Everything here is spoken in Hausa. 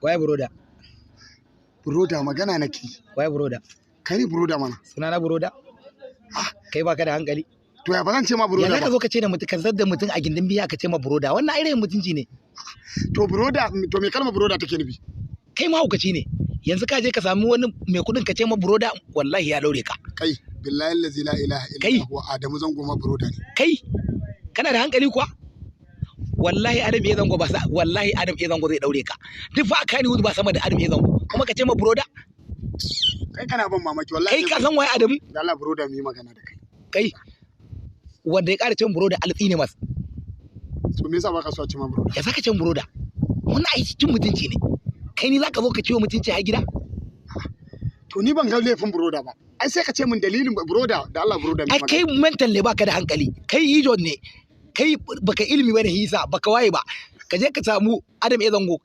Waye Buroda? Buroda magana nake. Waye Buroda? Kai ne Buroda mana. Sunana Buroda? Kai baka da hankali. To ya ba zan ce ma Buroda ba. Ya zaka zo ka ce da mutum, ka zadda mutum a gindin biya ka ce ma Buroda. Wannan irin mutunci ne. To Buroda, to me kalmar Buroda take nufi? Kai ma hukaci ne. Yanzu ka je ka sami wani mai kudin ka ce ma Buroda, wallahi ya daure ka. Kai billahi allazi la ilaha illa huwa Adamu Zango ma Buroda ne. Kai kana da hankali kuwa? Wallahi Adam ya zango ba sa, wallahi Adam ya zango zai daure ka. Duk fa aka ni wuzu ba sama da Adam ya zango. Kuma ka ce ma Buroda? Kai kana ban mamaki wallahi. Kai ka san waye Adamu? Da Allah Buroda mu yi magana da kai. Kai wanda ya ƙara cin Buroda alfi ne mas. To me yasa baka so a ce ma Buroda? Ya saka cin Buroda. Wannan ai cikin mutunci ne. Kai ni zaka zo ka ciwo mutunci a gida? To ni ban ga laifin Buroda ba. Ai sai ka ce min dalilin Buroda da Allah Buroda ai kai mental ne baka da hankali. Kai ijon ne. Kai baka ilimi bane hisa baka waye ba. Ka je ka samu Adam ya zango